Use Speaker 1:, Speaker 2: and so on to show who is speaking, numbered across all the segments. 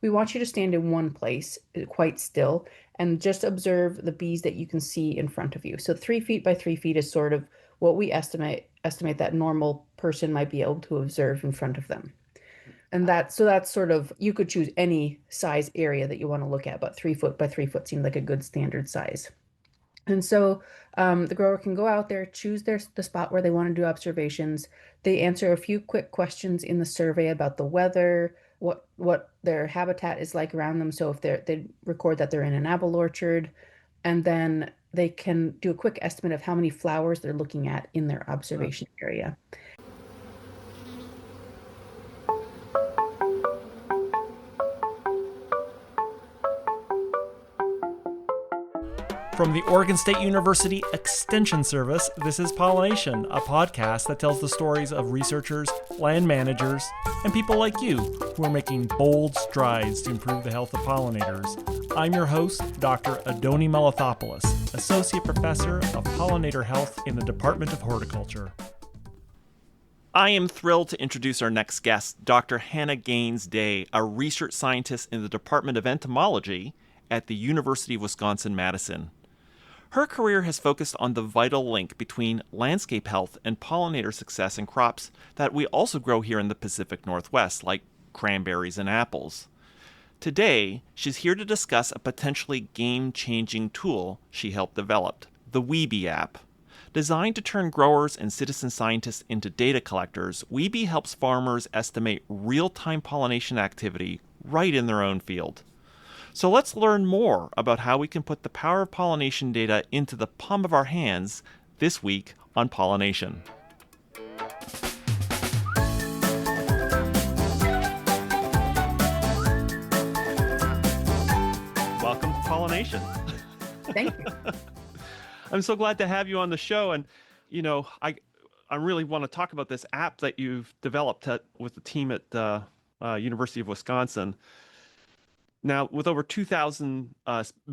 Speaker 1: we want you to stand in one place, quite still, and just observe the bees that you can see in front of you. So 3 feet by 3 feet is sort of what we estimate that normal person might be able to observe in front of them. And that's sort of, you could choose any size area that you want to look at, but 3 foot by 3 foot seemed like a good standard size. And so the grower can go out there, choose the spot where they want to do observations. They answer a few quick questions in the survey about the weather, what their habitat is like around them. So if they record that they're in an apple orchard, and then they can do a quick estimate of how many flowers they're looking at in their observation area.
Speaker 2: From the Oregon State University Extension Service, this is Pollination, a podcast that tells the stories of researchers, land managers, and people like you who are making bold strides to improve the health of pollinators. I'm your host, Dr. Adoni Melathopoulos, Associate Professor of Pollinator Health in the Department of Horticulture. I am thrilled to introduce our next guest, Dr. Hannah Gaines-Day, a research scientist in the Department of Entomology at the University of Wisconsin-Madison. Her career has focused on the vital link between landscape health and pollinator success in crops that we also grow here in the Pacific Northwest, like cranberries and apples. Today, she's here to discuss a potentially game-changing tool she helped develop, the Wibee app. Designed to turn growers and citizen scientists into data collectors, Wibee helps farmers estimate real-time pollination activity right in their own field. So let's learn more about how we can put the power of pollination data into the palm of our hands this week on Pollination. Welcome to Pollination.
Speaker 1: Thank you.
Speaker 2: I'm so glad to have you on the show. And, I really want to talk about this app that you've developed with the team at the University of Wisconsin. Now, with over 2,000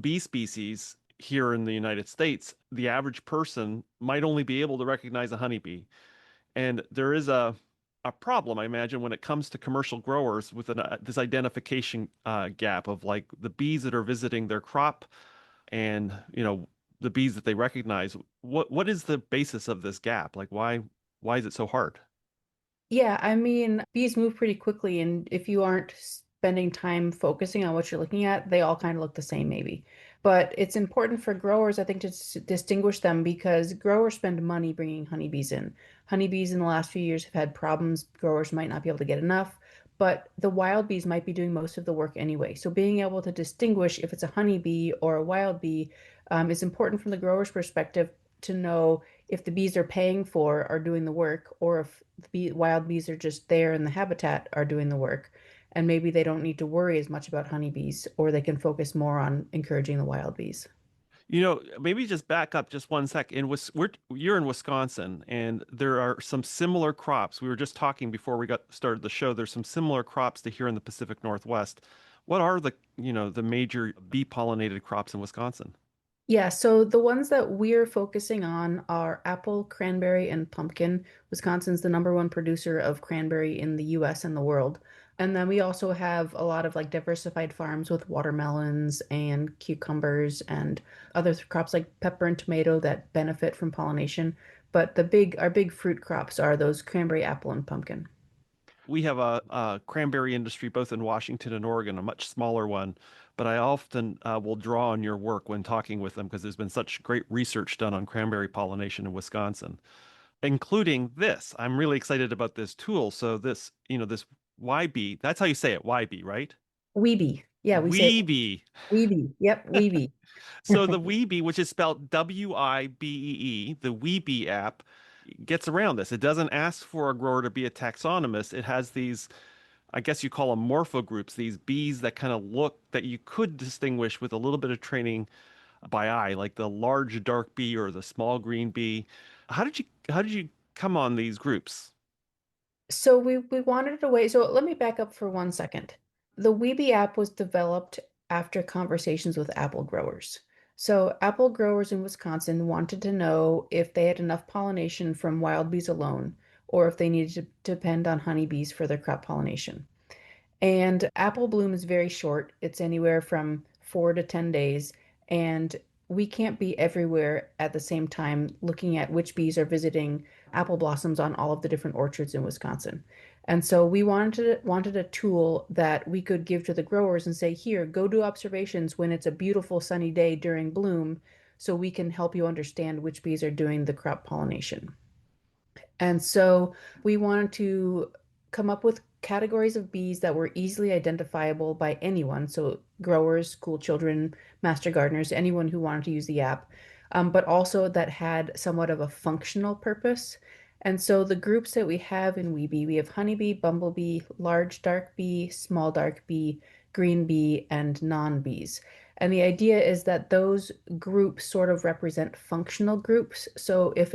Speaker 2: bee species here in the United States, the average person might only be able to recognize a honeybee. And there is a problem, I imagine, when it comes to commercial growers with this identification gap of like the bees that are visiting their crop and, the bees that they recognize. What is the basis of this gap? Like, why is it so hard?
Speaker 1: Yeah, I mean, bees move pretty quickly, and if you aren't spending time focusing on what you're looking at, they all kind of look the same, maybe. But it's important for growers, I think, to distinguish them because growers spend money bringing honeybees in. Honeybees in the last few years have had problems. Growers might not be able to get enough, but the wild bees might be doing most of the work anyway. So being able to distinguish if it's a honeybee or a wild bee is important from the grower's perspective to know if the bees they're paying for are doing the work, or if the wild bees are just there in the habitat are doing the work. And maybe they don't need to worry as much about honeybees, or they can focus more on encouraging the wild bees.
Speaker 2: Maybe just back up just one sec. You're in Wisconsin, and there are some similar crops. We were just talking before we got started the show. There's some similar crops to here in the Pacific Northwest. What are the major bee pollinated crops in Wisconsin?
Speaker 1: Yeah, so the ones that we're focusing on are apple, cranberry, and pumpkin. Wisconsin's the #1 producer of cranberry in the US and the world. And then we also have a lot of like diversified farms with watermelons and cucumbers and other crops like pepper and tomato that benefit from pollination. But our big fruit crops are those cranberry, apple, and pumpkin.
Speaker 2: We have a cranberry industry both in Washington and Oregon, a much smaller one, but I often will draw on your work when talking with them because there's been such great research done on cranberry pollination in Wisconsin, including this. I'm really excited about this tool. So this YB, that's how you say it, YB, right?
Speaker 1: Weeby. Yeah, we say
Speaker 2: Weebee.
Speaker 1: Weeby. Yep, Weeby.
Speaker 2: So the Weebee, which is spelled Wibee, the Weebee app, gets around this. It doesn't ask for a grower to be a taxonomist. It has these, I guess you call them morpho groups, these bees that kind of look that you could distinguish with a little bit of training by eye, like the large dark bee or the small green bee. How did you come on these groups?
Speaker 1: So we wanted a way. So let me back up for 1 second. The Weeby app was developed after conversations with apple growers. So apple growers in Wisconsin wanted to know if they had enough pollination from wild bees alone, or if they needed to depend on honeybees for their crop pollination. And apple bloom is very short. It's anywhere from 4 to 10 days. And we can't be everywhere at the same time looking at which bees are visiting apple blossoms on all of the different orchards in Wisconsin. And so we wanted a tool that we could give to the growers and say, here, go do observations when it's a beautiful sunny day during bloom, so we can help you understand which bees are doing the crop pollination. And so we wanted to come up with categories of bees that were easily identifiable by anyone. So growers, school children, master gardeners, anyone who wanted to use the app, but also that had somewhat of a functional purpose. And so the groups that we have in Wibee, we have honeybee, bumblebee, large dark bee, small dark bee, green bee, and non-bees. And the idea is that those groups sort of represent functional groups. So if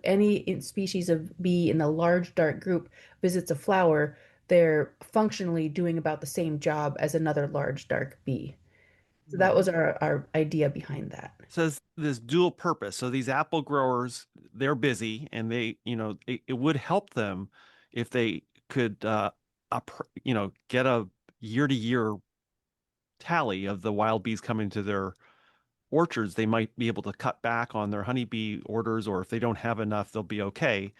Speaker 1: any species of bee in a large dark group visits a flower, they're functionally doing about the same job as another large dark bee. So that was our idea behind that.
Speaker 2: Says this dual purpose. So these apple growers, they're busy, and it would help them if they could, get a year-to-year tally of the wild bees coming to their orchards. They might be able to cut back on their honeybee orders, or if they don't have enough, they'll be okay.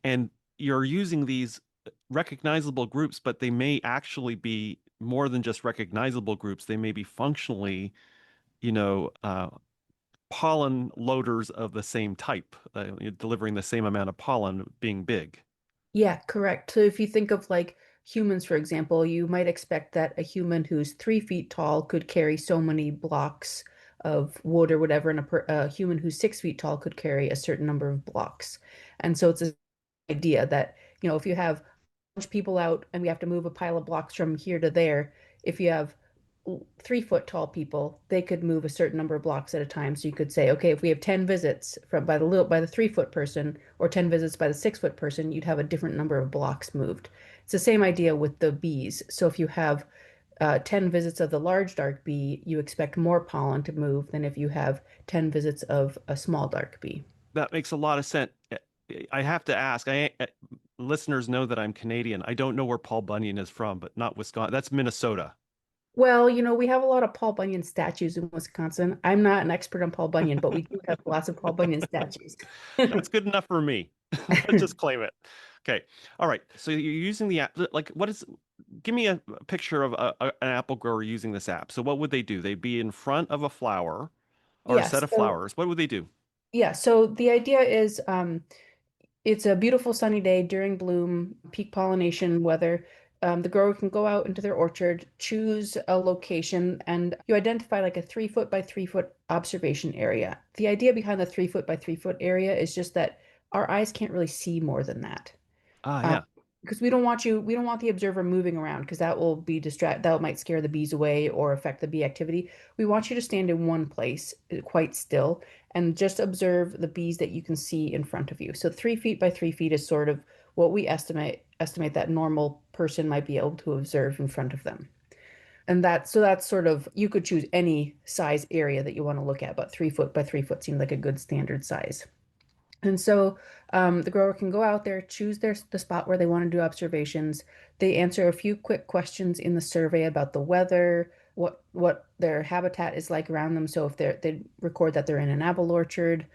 Speaker 2: And you're using these recognizable groups, but they may actually be more than just recognizable groups. They may be functionally, you know, uh, pollen loaders of the same type, delivering the same amount of pollen, being big.
Speaker 1: Yeah, correct. So if you think of like humans, for example, you might expect that a human who's 3 feet tall could carry so many blocks of wood or whatever, and a human who's 6 feet tall could carry a certain number of blocks. And so it's an idea that, if you have a bunch of people out and we have to move a pile of blocks from here to there, if you have 3 foot tall people, they could move a certain number of blocks at a time. So you could say, okay, if we have 10 visits by the 3 foot person or 10 visits by the 6 foot person, you'd have a different number of blocks moved. It's the same idea with the bees. So if you have 10 visits of the large dark bee, you expect more pollen to move than if you have 10 visits of a small dark bee.
Speaker 2: That makes a lot of sense. I have to ask. Listeners know that I'm Canadian. I don't know where Paul Bunyan is from, but not Wisconsin. That's Minnesota.
Speaker 1: Well, we have a lot of Paul Bunyan statues in Wisconsin. I'm not an expert on Paul Bunyan, but we do have lots of Paul Bunyan statues.
Speaker 2: That's good enough for me. Let's just claim it. Okay. All right. So you're using the app. Like, give me a picture of an apple grower using this app. So what would they do? They'd be in front of a flower or a set
Speaker 1: Yes.
Speaker 2: of flowers. What would they do?
Speaker 1: So the idea is it's a beautiful sunny day during bloom, peak pollination weather. The grower can go out into their orchard, choose a location, and you identify like a 3 foot by 3 foot observation area. The idea behind the 3 foot by 3 foot area is just that our eyes can't really see more than that.
Speaker 2: Ah,
Speaker 1: Um,
Speaker 2: yeah.
Speaker 1: because we don't want the observer moving around because that might scare the bees away or affect the bee activity. We want you to stand in one place, quite still, and just observe the bees that you can see in front of you. So 3 feet by 3 feet is sort of what we estimate that normal person might be able to observe in front of them. And that's sort of, you could choose any size area that you want to look at, but 3 foot by 3 foot seemed like a good standard size. And so the grower can go out there, choose the spot where they want to do observations. They answer a few quick questions in the survey about the weather, what their habitat is like around them. So if they record that they're in an apple orchard,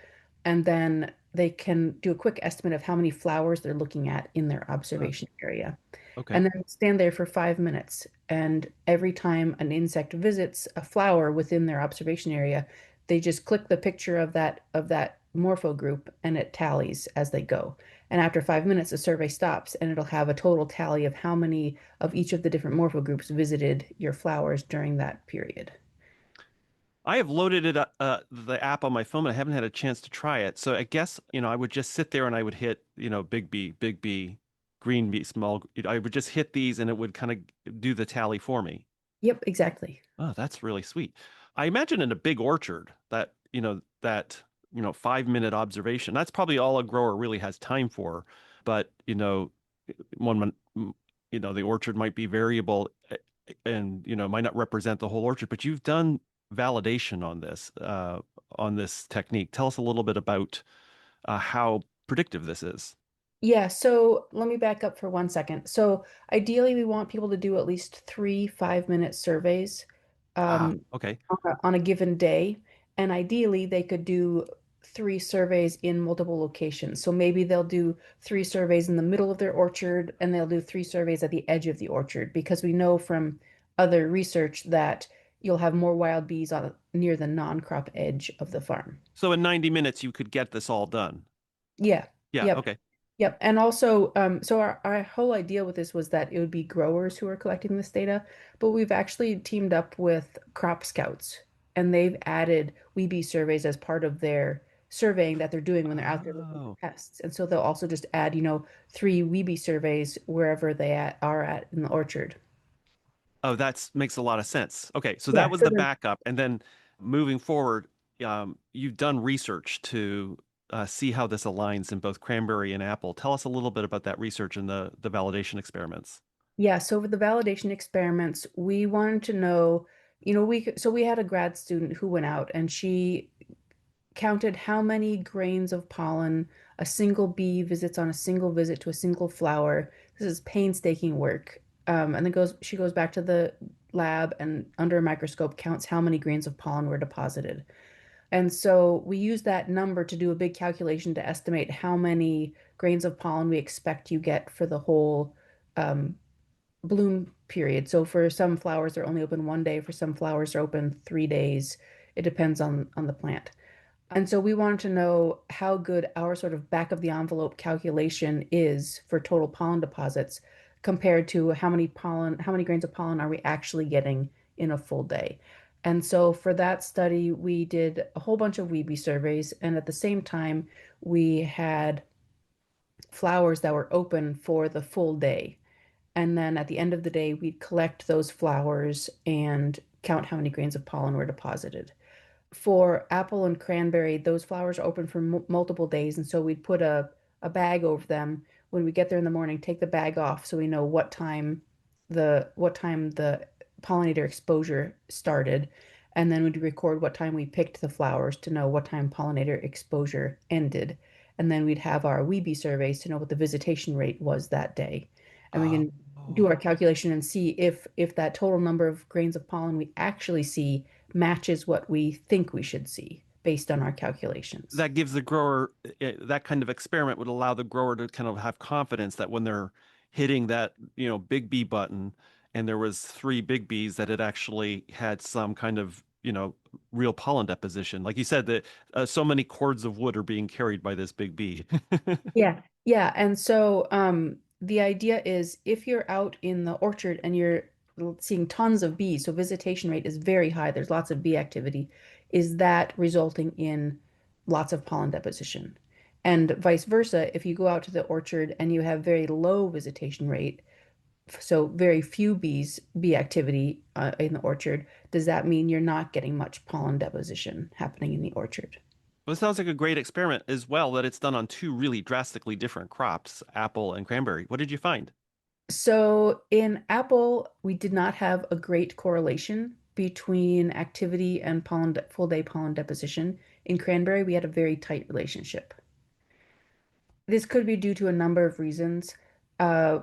Speaker 1: and then they can do a quick estimate of how many flowers they're looking at in their
Speaker 2: Uh,
Speaker 1: observation area. And
Speaker 2: okay.
Speaker 1: then stand there for 5 minutes. And every time an insect visits a flower within their observation area, they just click the picture of that Morpho group and it tallies as they go. And after 5 minutes, the survey stops and it'll have a total tally of how many of each of the different Morpho groups visited your flowers during that period.
Speaker 2: I have loaded the app on my phone, but I haven't had a chance to try it. So I guess, I would just sit there and I would hit, big B, green B, small. I would just hit these and it would kind of do the tally for me.
Speaker 1: Yep, exactly.
Speaker 2: Oh, that's really sweet. I imagine in a big orchard that 5-minute observation, that's probably all a grower really has time for. But, one, the orchard might be variable and, might not represent the whole orchard, but you've done validation on this technique. Tell us a little bit about how predictive this is.
Speaker 1: Yeah, so let me back up for 1 second. So ideally, we want people to do at least three 5-minute surveys
Speaker 2: Ah,
Speaker 1: um,
Speaker 2: okay.
Speaker 1: on a given day. And ideally, they could do three surveys in multiple locations. So maybe they'll do three surveys in the middle of their orchard and they'll do three surveys at the edge of the orchard because we know from other research that you'll have more wild bees on near the non-crop edge of the farm.
Speaker 2: So in 90 minutes, you could get this all done.
Speaker 1: Yeah.
Speaker 2: Yeah,
Speaker 1: Yep.
Speaker 2: okay.
Speaker 1: Yep. And also, so our whole idea with this was that it would be growers who are collecting this data, but we've actually teamed up with crop scouts and they've added Webee surveys as part of their surveying that they're doing when they're out there looking for
Speaker 2: Oh.
Speaker 1: pests. And so they'll also just add, three Webee surveys wherever are at in the orchard.
Speaker 2: Oh, that makes a lot of sense. Okay, so that
Speaker 1: Yeah.
Speaker 2: was
Speaker 1: So
Speaker 2: the
Speaker 1: then
Speaker 2: backup. And then moving forward, you've done research to see how this aligns in both cranberry and apple. Tell us a little bit about that research and the validation experiments.
Speaker 1: Yeah, so with the validation experiments, we wanted to know, we had a grad student who went out and she counted how many grains of pollen a single bee visits on a single visit to a single flower. This is painstaking work. And then she goes back to the lab and under a microscope counts how many grains of pollen were deposited. And so we use that number to do a big calculation to estimate how many grains of pollen we expect you get for the whole um, bloom period. So for some flowers, they're only open 1 day. For some flowers, they're open 3 days. It depends on the plant. And so we wanted to know how good our sort of back of the envelope calculation is for total pollen deposits compared to how many grains of pollen are we actually getting in a full day. And so for that study, we did a whole bunch of Weebie surveys, and at the same time, we had flowers that were open for the full day. And then at the end of the day, we'd collect those flowers and count how many grains of pollen were deposited. For apple and cranberry, those flowers are open for multiple days, and so we'd put a bag over them. When we get there in the morning, take the bag off so we know what time the pollinator exposure started, and then we'd record what time we picked the flowers to know what time pollinator exposure ended. And then we'd have our Weebie surveys to know what the visitation rate was that day. And we can do
Speaker 2: Oh.
Speaker 1: our calculation and see if that total number of grains of pollen we actually see matches what we think we should see based on our calculations.
Speaker 2: That gives the grower that kind of experiment would allow the grower to kind of have confidence that when they're hitting that, big bee button and there was three big bees that it actually had some kind of, real pollen deposition. Like you said, that so many cords of wood are being carried by this big bee.
Speaker 1: Yeah, yeah. And so the idea is if you're out in the orchard and you're seeing tons of bees, so visitation rate is very high, there's lots of bee activity, is that resulting in lots of pollen deposition? And vice versa, if you go out to the orchard and you have very low visitation rate, so very few bee activity in the orchard, does that mean you're not getting much pollen deposition happening in the orchard?
Speaker 2: Well, it sounds like a great experiment as well that it's done on two really drastically different crops, apple and cranberry. What did you find?
Speaker 1: So in apple, we did not have a great correlation between activity and full day pollen deposition. In cranberry, we had a very tight relationship. This could be due to a number of reasons. Uh,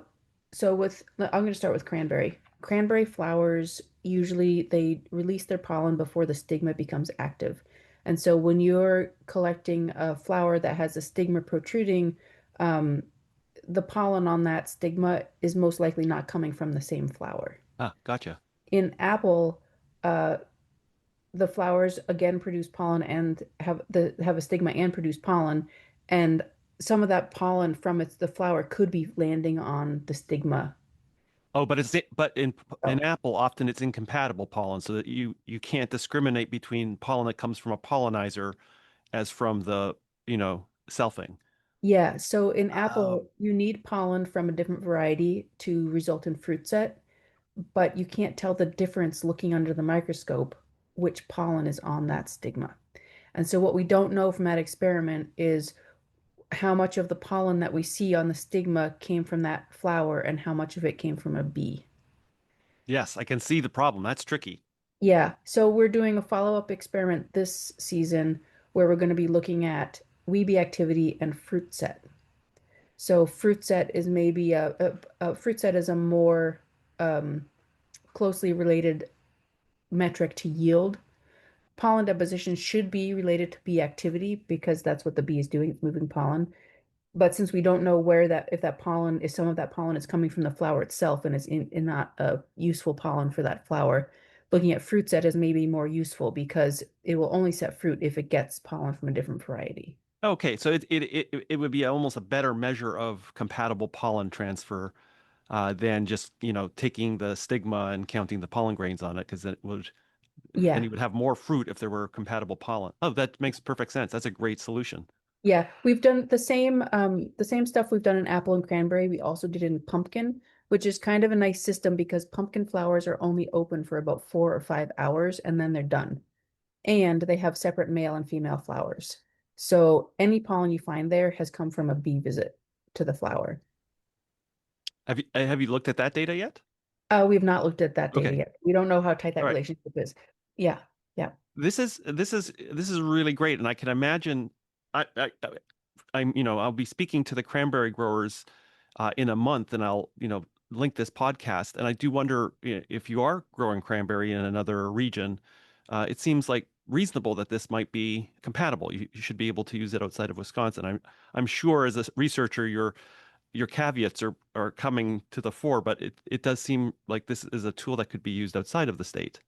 Speaker 1: I'm going to start with cranberry. Cranberry flowers usually they release their pollen before the stigma becomes active. And so when you're collecting a flower that has a stigma protruding, um, the pollen on that stigma is most likely not coming from the same flower.
Speaker 2: Ah, gotcha.
Speaker 1: In apple, uh, the flowers again produce pollen and have a stigma and produce pollen, and some of that pollen from the flower could be landing on the stigma.
Speaker 2: Oh, but in
Speaker 1: So,
Speaker 2: apple, often it's incompatible pollen, so that you can't discriminate between pollen that comes from a pollinizer as from the, selfing.
Speaker 1: yeah, so in
Speaker 2: Oh.
Speaker 1: apple, you need pollen from a different variety to result in fruit set, but you can't tell the difference looking under the microscope which pollen is on that stigma. And so what we don't know from that experiment is how much of the pollen that we see on the stigma came from that flower and how much of it came from a bee.
Speaker 2: Yes, I can see the problem. That's tricky.
Speaker 1: Yeah, so we're doing a follow-up experiment this season where we're going to be looking at weebie activity and fruit set. So fruit set is maybe a fruit set is a more um, closely related metric to yield. Pollen deposition should be related to bee activity because that's what the bee is doing, it's moving pollen. But since we don't know where that, if that pollen, if some of that pollen is coming from the flower itself and is in not a useful pollen for that flower, looking at fruit set is maybe more useful because it will only set fruit if it gets pollen from a different variety.
Speaker 2: Okay, so it would be almost a better measure of compatible pollen transfer than just, taking the stigma and counting the pollen grains on it, because then
Speaker 1: Yeah.
Speaker 2: you would have more fruit if there were compatible pollen. Oh, that makes perfect sense. That's a great solution.
Speaker 1: Yeah, we've done the same stuff we've done in apple and cranberry. We also did in pumpkin, which is kind of a nice system because pumpkin flowers are only open for about 4 or 5 hours and then they're done. And they have separate male and female flowers. So any pollen you find there has come from a bee visit to the flower.
Speaker 2: Have you looked at that data yet?
Speaker 1: We've not looked at that data
Speaker 2: Okay.
Speaker 1: yet. We don't know how tight that
Speaker 2: All right.
Speaker 1: relationship is. Yeah, yeah.
Speaker 2: This is really great, and I can imagine. I'll be speaking to the cranberry growers in a month, and I'll link this podcast. And I do wonder if you are growing cranberry in another region, it seems like reasonable that this might be compatible. You should be able to use it outside of Wisconsin. I'm sure as a researcher, your caveats are coming to the fore, but it does seem like this is a tool that could be used outside of the state.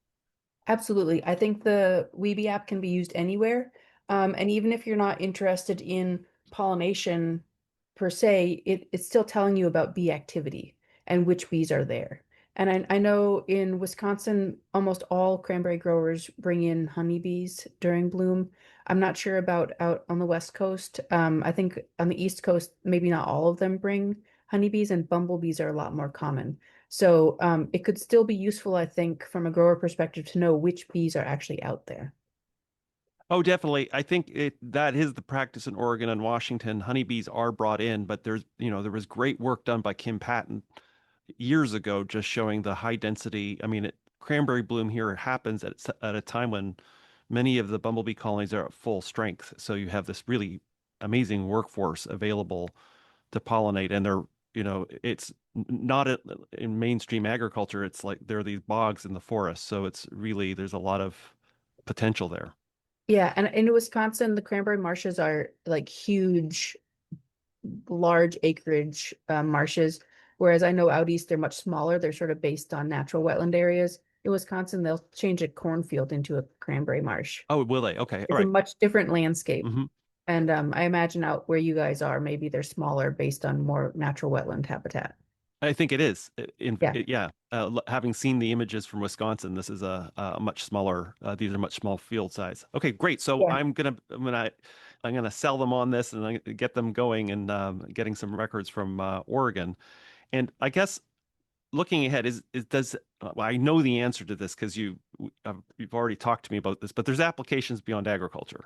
Speaker 1: Absolutely. I think the Weeby app can be used anywhere. And even if you're not interested in pollination per se, it's still telling you about bee activity and which bees are there. And I know in Wisconsin, almost all cranberry growers bring in honeybees during bloom. I'm not sure about out on the West Coast. I think on the East Coast, maybe not all of them bring honeybees, and bumblebees are a lot more common. So it could still be useful, I think, from a grower perspective to know which bees are actually out there.
Speaker 2: Oh, definitely. I think that is the practice in Oregon and Washington. Honeybees are brought in, but there was great work done by Kim Patton years ago, just showing the high density. I mean, cranberry bloom here happens at a time when many of the bumblebee colonies are at full strength. So you have this really amazing workforce available to pollinate, and it's not in mainstream agriculture. It's like there are these bogs in the forest, so there's a lot of potential there.
Speaker 1: Yeah, and in Wisconsin, the cranberry marshes are like huge, large acreage marshes, whereas I know out east they're much smaller. They're sort of based on natural wetland areas. In Wisconsin, they'll change a cornfield into a cranberry marsh.
Speaker 2: Oh, will they? Okay, all
Speaker 1: It's a
Speaker 2: right.
Speaker 1: much different landscape.
Speaker 2: Hmm.
Speaker 1: And I imagine out where you guys are, maybe they're smaller based on more natural wetland habitat.
Speaker 2: I think it is.
Speaker 1: Yeah,
Speaker 2: Yeah, having seen the images from Wisconsin, this is a much smaller. These are much small field size. Okay, great. So
Speaker 1: yeah.
Speaker 2: I'm gonna sell them on this and get them going and getting some records from Oregon. And I guess looking ahead is does well, I know the answer to this because you've already talked to me about this, but there's applications beyond agriculture.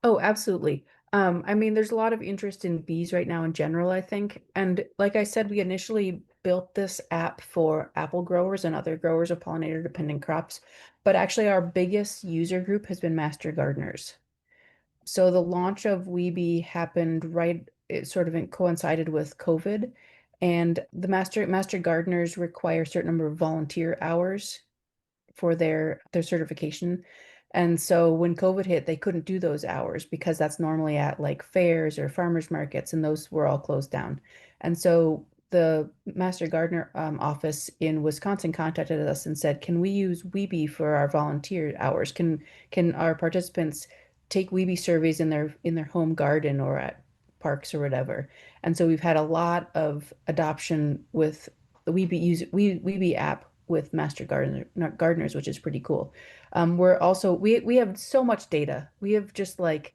Speaker 1: Oh, absolutely. I mean, there's a lot of interest in bees right now in general, I think. And like I said, we initially built this app for apple growers and other growers of pollinator dependent crops. But actually, our biggest user group has been master gardeners. So the launch of Weebee happened it sort of coincided with COVID. And the master gardeners require a certain number of volunteer hours for their certification. And so when COVID hit, they couldn't do those hours because that's normally at like fairs or farmers markets, and those were all closed down. And so the Master Gardener office in Wisconsin contacted us and said, "Can we use Weebee for our volunteer hours? Can our participants take Weebee surveys in their home garden or at parks or whatever?" And so we've had a lot of adoption with the Weebee app with gardeners, which is pretty cool. We're also we have so much data. We have just like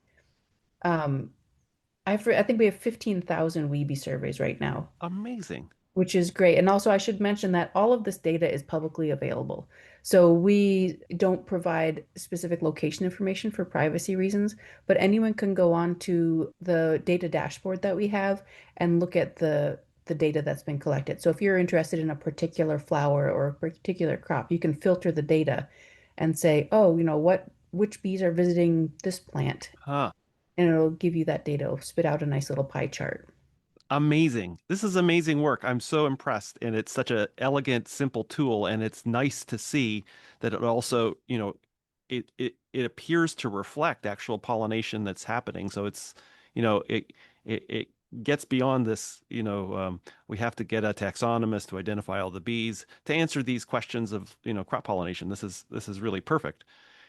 Speaker 1: um I think we have 15,000 Weebie surveys right now,
Speaker 2: Amazing.
Speaker 1: which is great. And also I should mention that all of this data is publicly available. So we don't provide specific location information for privacy reasons, but anyone can go on to the data dashboard that we have and look at the data that's been collected. So if you're interested in a particular flower or a particular crop, you can filter the data and say, "Oh, which bees are visiting this plant?"
Speaker 2: Huh.
Speaker 1: And it'll give you that data. It'll spit out a nice little pie chart.
Speaker 3: Amazing. This is amazing work. I'm so impressed. And it's such a elegant, simple tool. And it's nice to see that it also, it appears to reflect actual pollination that's happening. So it's, it gets beyond this, we have to get a taxonomist to identify all the bees to answer these questions of, crop pollination. This is really perfect.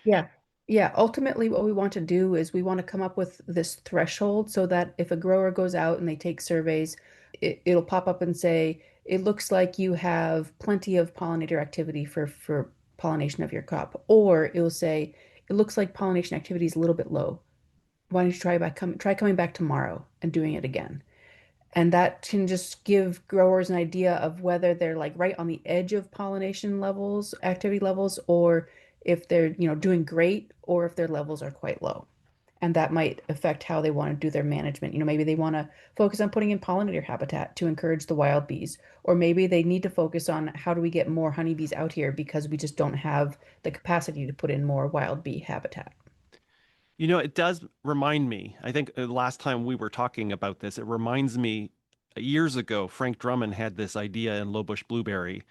Speaker 1: Yeah. Yeah. Ultimately, what we want to do is we want to come up with this threshold so that if a grower goes out and they take surveys, it'll pop up and say, it looks like you have plenty of pollinator activity for pollination of your crop. Or it will say, it looks like pollination activity is a little bit low. Why don't you try coming back tomorrow and doing it again? And that can just give growers an idea of whether they're like right on the edge of pollination levels, activity levels, or if they're, doing great, or if their levels are quite low. And that might affect how they want to do their management. Maybe they want to focus on putting in pollinator habitat to encourage the wild bees, or maybe they need to focus on how do we get more honeybees out here because we just don't have the capacity to put in more wild bee habitat.
Speaker 3: It does remind me. I think the last time we were talking about this, it reminds me years ago, Frank Drummond had this idea in Lowbush Blueberry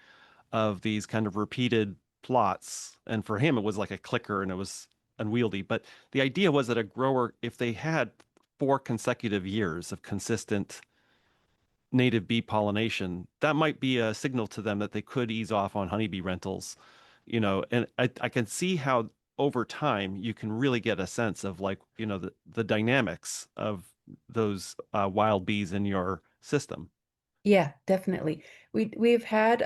Speaker 3: of these kind of repeated plots. And for him, it was like a clicker and it was unwieldy. But the idea was that a grower, if they had 4 consecutive years of consistent native bee pollination, that might be a signal to them that they could ease off on honeybee rentals, and I can see how over time you can really get a sense of like, the dynamics of those wild bees in your system.
Speaker 1: Yeah, definitely. We've had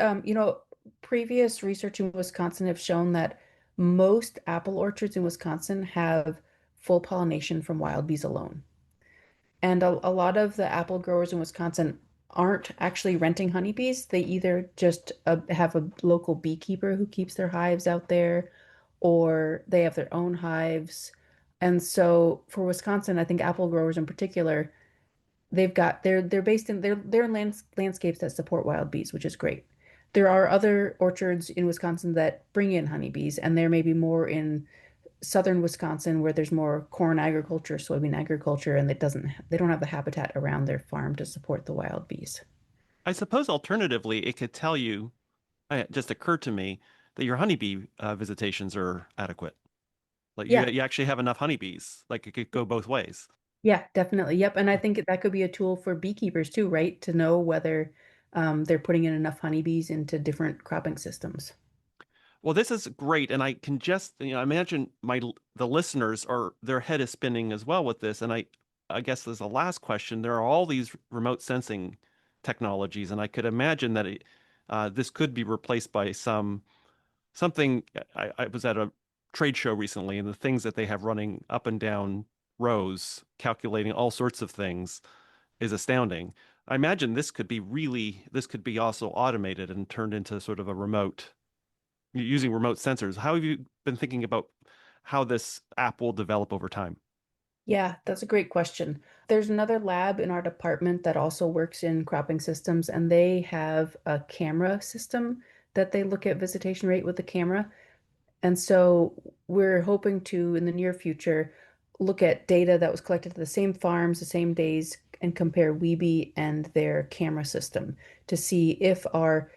Speaker 1: previous research in Wisconsin have shown that most apple orchards in Wisconsin have full pollination from wild bees alone. And a lot of the apple growers in Wisconsin aren't actually renting honeybees. They either just have a local beekeeper who keeps their hives out there, or they have their own hives. And so for Wisconsin, I think apple growers in particular, they're based in they're in landscapes that support wild bees, which is great. There are other orchards in Wisconsin that bring in honeybees, and there may be more in southern Wisconsin where there's more corn agriculture, soybean agriculture, and they don't have the habitat around their farm to support the wild bees.
Speaker 3: I suppose alternatively, it could tell you, it just occurred to me that your honeybee visitations are adequate. Like you,
Speaker 1: Yeah,
Speaker 3: you actually have enough honeybees. Like it could go both ways.
Speaker 1: yeah, definitely. Yep. And I think that could be a tool for beekeepers too, right? To know whether they're putting in enough honeybees into different cropping systems.
Speaker 3: Well, this is great, and I can just, imagine the listeners are their head is spinning as well with this. And I guess as a last question, there are all these remote sensing technologies, and I could imagine that this could be replaced by something. I was at a trade show recently, and the things that they have running up and down rows, calculating all sorts of things, is astounding. I imagine this could be also automated and turned into sort of a remote using remote sensors. How have you been thinking about how this app will develop over time?
Speaker 1: Yeah, that's a great question. There's another lab in our department that also works in cropping systems, and they have a camera system that they look at visitation rate with the camera. And so we're hoping to, in the near future, look at data that was collected at the same farms, the same days, and compare Wibee and their camera system to see if our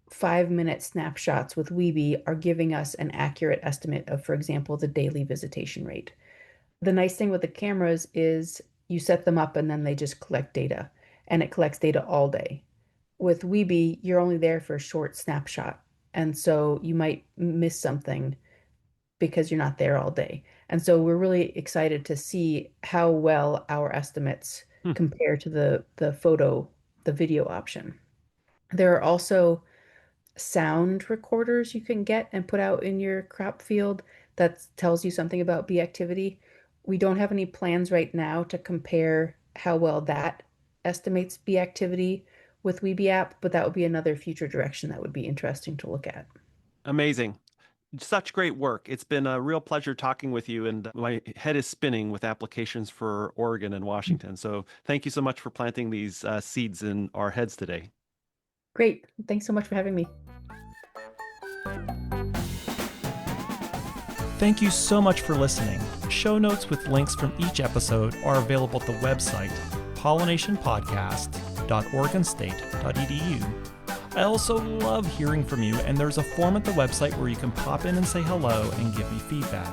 Speaker 1: 5-minute snapshots with Wibee are giving us an accurate estimate of, for example, the daily visitation rate. The nice thing with the cameras is you set them up and then they just collect data, and it collects data all day. With Wibee, you're only there for a short snapshot, and so you might miss something because you're not there all day. And so we're really excited to see how well our estimates
Speaker 3: Hmm.
Speaker 1: compare to the video option. There are also sound recorders you can get and put out in your crop field that tells you something about bee activity. We don't have any plans right now to compare how well that estimates bee activity with Weebie app, but that would be another future direction that would be interesting to look at.
Speaker 3: Amazing. Such great work. It's been a real pleasure talking with you, and my head is spinning with applications for Oregon and Washington. So thank you so much for planting these seeds in our heads today.
Speaker 1: Great. Thanks so much for having me.
Speaker 2: Thank you so much for listening. Show notes with links from each episode are available at the website pollinationpodcast.com. www.oregonstate.edu. I also love hearing from you, and there's a form at the website where you can pop in and say hello and give me feedback.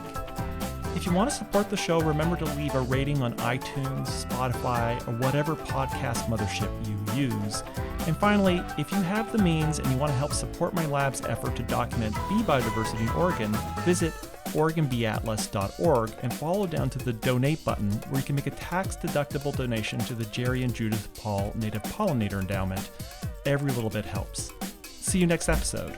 Speaker 2: If you want to support the show, remember to leave a rating on iTunes, Spotify, or whatever podcast mothership you use. And finally, if you have the means and you want to help support my lab's effort to document bee biodiversity in Oregon, visit OregonBeeAtlas.org and follow down to the donate button where you can make a tax-deductible donation to the Jerry and Judith Paul Native Pollinator Endowment. Every little bit helps. See you next episode.